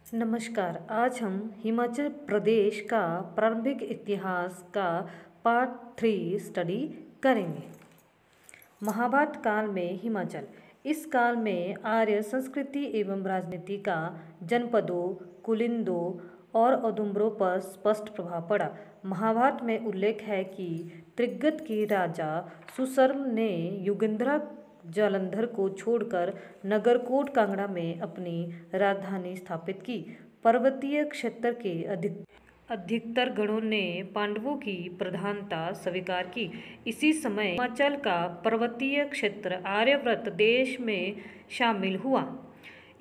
नमस्कार। आज हम हिमाचल प्रदेश का प्रारंभिक इतिहास का पार्ट 3 स्टडी करेंगे। महाभारत काल में हिमाचल। इस काल में आर्य संस्कृति एवं राजनीति का जनपदों, कुलिंदों और औदुंबरों पर स्पष्ट प्रभाव पड़ा। महाभारत में उल्लेख है कि त्रिगत के राजा सुशर्म ने युगंधरा जालंधर को छोड़कर नगरकोट कांगड़ा में अपनी राजधानी स्थापित की। पर्वतीय क्षेत्र के अधिकतर गणों ने पांडवों की प्रधानता स्वीकार की। इसी समय हिमाचल का पर्वतीय क्षेत्र आर्यव्रत देश में शामिल हुआ।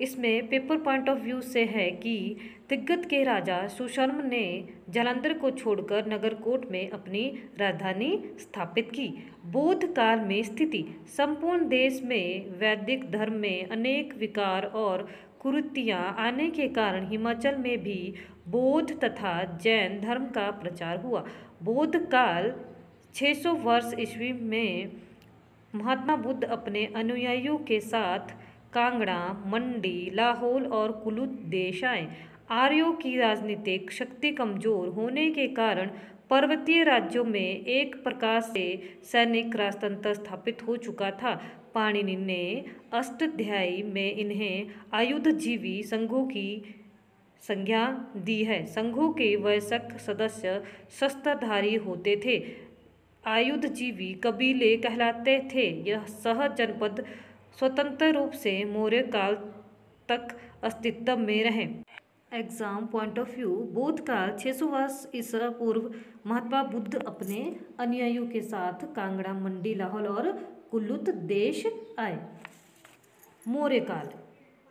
इसमें पेपर पॉइंट ऑफ व्यू से है कि तिब्बत के राजा सुशर्म ने जालंधर को छोड़कर नगरकोट में अपनी राजधानी स्थापित की। बौद्ध काल में स्थिति। संपूर्ण देश में वैदिक धर्म में अनेक विकार और कुरीतियां आने के कारण हिमाचल में भी बौद्ध तथा जैन धर्म का प्रचार हुआ। बौद्ध काल 600 वर्ष ईस्वी में महात्मा बुद्ध अपने अनुयायियों के साथ कांगड़ा, मंडी, लाहौल और कुल्लू देश आए। आर्यों की राजनीतिक शक्ति कमजोर होने के कारण पर्वतीय राज्यों में एक प्रकार से सैनिक राजतंत्र स्थापित हो चुका था। पाणिनि ने अष्टाध्यायी में इन्हें आयुधजीवी संघों की संज्ञा दी है। संघों के वयस्क सदस्य शस्त्रधारी होते थे। आयुधजीवी कबीले कहलाते थे। यह सह जनपद स्वतंत्र रूप से मौर्य काल तक अस्तित्व में रहे। Exam point of view. बौद्ध काल 600 वर्ष ईसा पूर्व महात्मा बुद्ध अपने अनुयायियों के साथ कांगड़ा, मंडी, लाहौल और कुल्लू देश आए। मौर्य काल।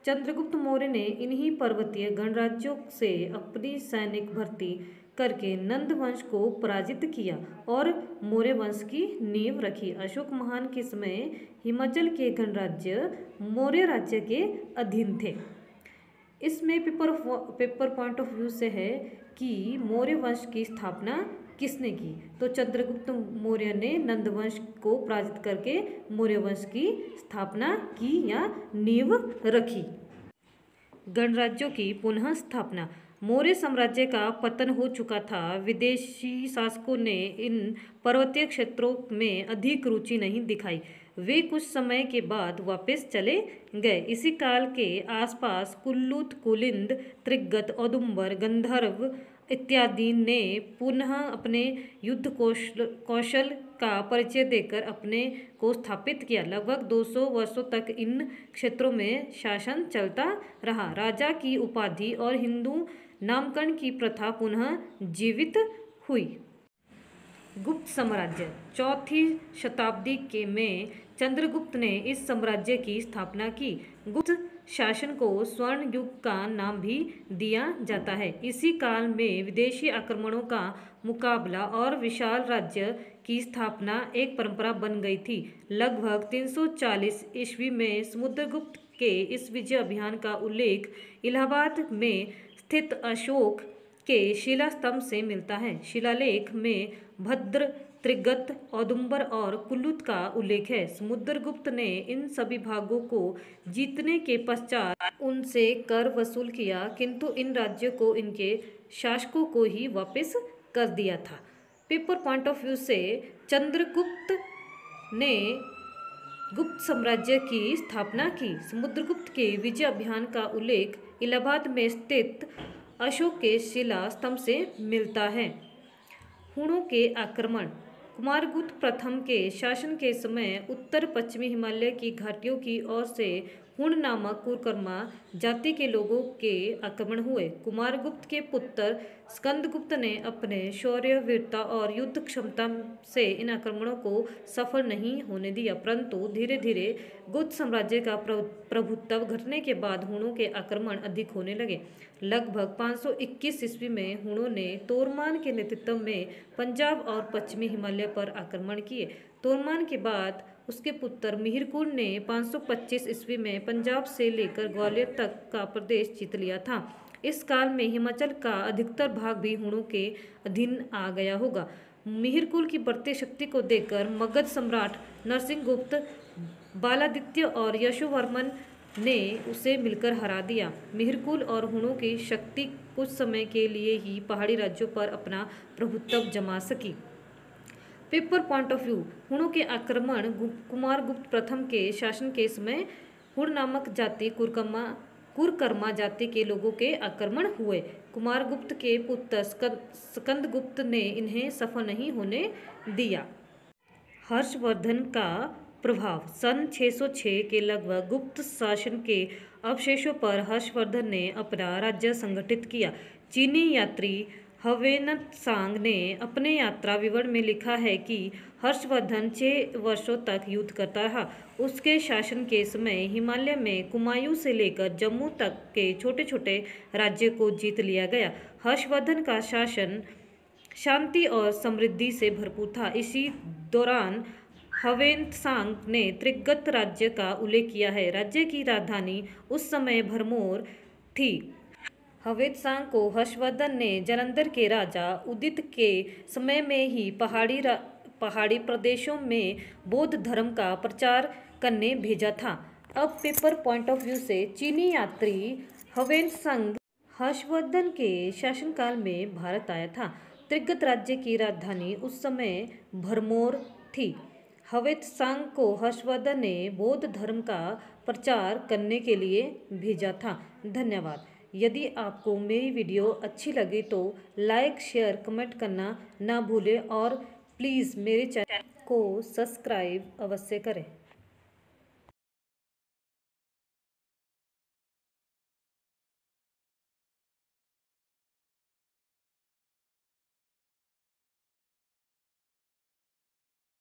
चंद्रगुप्त मौर्य ने इन्हीं पर्वतीय गणराज्यों से अपनी सैनिक भर्ती करके नंद वंश को पराजित किया और मौर्य वंश की नींव रखी। अशोक महान के समय हिमाचल के गणराज्य मौर्य राज्य के अधीन थे। इसमें पेपर पॉइंट ऑफ व्यू से है कि मौर्य वंश की स्थापना किसने की, तो चंद्रगुप्त मौर्य ने नंद वंश को पराजित करके मौर्य वंश की स्थापना की या नींव रखी। गणराज्यों की पुनः स्थापना। मौर्य साम्राज्य का पतन हो चुका था। विदेशी शासकों ने इन पर्वतीय क्षेत्रों में अधिक रुचि नहीं दिखाई। वे कुछ समय के बाद वापस चले गए। इसी काल के आसपास कुल्लू, कुलिंद, त्रिगत, औदुंबर, गंधर्व इत्यादि ने पुनः अपने युद्ध कौशल का परिचय देकर अपने को स्थापित किया। लगभग 200 वर्षों तक इन क्षेत्रों में शासन चलता रहा। राजा की उपाधि और हिंदू नामकरण की प्रथा पुनः जीवित हुई। गुप्त साम्राज्य। 4वीं शताब्दी के में चंद्रगुप्त ने इस साम्राज्य की स्थापना की। गुप्त शासन को स्वर्ण युग का नाम भी दिया जाता है। इसी काल में विदेशी आक्रमणों का मुकाबला और विशाल राज्य की स्थापना एक परंपरा बन गई थी। लगभग 340 ईस्वी में समुद्रगुप्त के इस विजय अभियान का उल्लेख इलाहाबाद में स्थित अशोक के शिलास्तंभ से मिलता है। शिलालेख में भद्र, त्रिगत, औदुंबर और कुल्लू का उल्लेख है। समुद्रगुप्त ने इन सभी भागों को जीतने के पश्चात उनसे कर वसूल किया, किंतु इन राज्यों को इनके शासकों को ही वापस कर दिया था। पेपर पॉइंट ऑफ व्यू से चंद्रगुप्त ने गुप्त साम्राज्य की स्थापना की। समुद्रगुप्त के विजय अभियान का उल्लेख इलाहाबाद में स्थित अशोक के शिला स्तंभ से मिलता है। हुणों के आक्रमण। कुमारगुप्त प्रथम के शासन के समय उत्तर पश्चिमी हिमालय की घाटियों की ओर से हुण नामक कुकर्मा जाति के लोगों के आक्रमण हुए। कुमारगुप्त के पुत्र स्कंदगुप्त ने अपने शौर्य, वीरता और युद्ध क्षमता से इन आक्रमणों को सफल नहीं होने दिया, परंतु धीरे धीरे गुप्त साम्राज्य का प्रभुत्व घटने के बाद हुणों के आक्रमण अधिक होने लगे। लगभग 521 ईस्वी में हुणों ने तोरमान के नेतृत्व में पंजाब और पश्चिमी हिमालय पर आक्रमण किए। तोरमान के बाद उसके पुत्र मिहिरकुल ने 525 ईस्वी में पंजाब से लेकर ग्वालियर तक का प्रदेश जीत लिया था। इस काल में हिमाचल का अधिकतर भाग भी हुणों के अधीन आ गया होगा। मिहिरकुल की बढ़ती शक्ति को देखकर मगध सम्राट नरसिंहगुप्त, बालादित्य और यशोवर्मन ने उसे मिलकर हरा दिया। मिहिरकुल और हुणों की शक्ति कुछ समय के लिए ही पहाड़ी राज्यों पर अपना प्रभुत्व जमा सकी। Paper point of view. हुणों के आक्रमण कुमारगुप्त प्रथम के शासन के समय हुण नामक जाति कुरकर्मा जाति के लोगों के आक्रमण हुए। कुमारगुप्त के पुत्र स्कंदगुप्त ने इन्हें सफल नहीं होने दिया। हर्षवर्धन का प्रभाव। सन 606 के लगभग गुप्त शासन के अवशेषों पर हर्षवर्धन ने अपना राज्य संगठित किया। चीनी यात्री ह्वेनत्सांग ने अपने यात्रा विवरण में लिखा है कि हर्षवर्धन 6 वर्षों तक युद्ध करता रहा। उसके शासन के समय हिमालय में कुमायूं से लेकर जम्मू तक के छोटे छोटे राज्य को जीत लिया गया। हर्षवर्धन का शासन शांति और समृद्धि से भरपूर था। इसी दौरान ह्वेनत्सांग ने त्रिगत राज्य का उल्लेख किया है। राज्य की राजधानी उस समय भरमौर थी। ह्वेनत्सांग को हर्षवर्धन ने जालंधर के राजा उदित के समय में ही पहाड़ी प्रदेशों में बौद्ध धर्म का प्रचार करने भेजा था। अब पेपर पॉइंट ऑफ व्यू से चीनी यात्री ह्वेनत्सांग हर्षवर्धन के शासनकाल में भारत आया था। त्रिगत राज्य की राजधानी उस समय भरमौर थी। ह्वेनत्सांग को हर्षवर्धन ने बौद्ध धर्म का प्रचार करने के लिए भेजा था। धन्यवाद। यदि आपको मेरी वीडियो अच्छी लगी तो लाइक, शेयर, कमेंट करना ना भूलें और प्लीज़ मेरे चैनल को सब्सक्राइब अवश्य करें।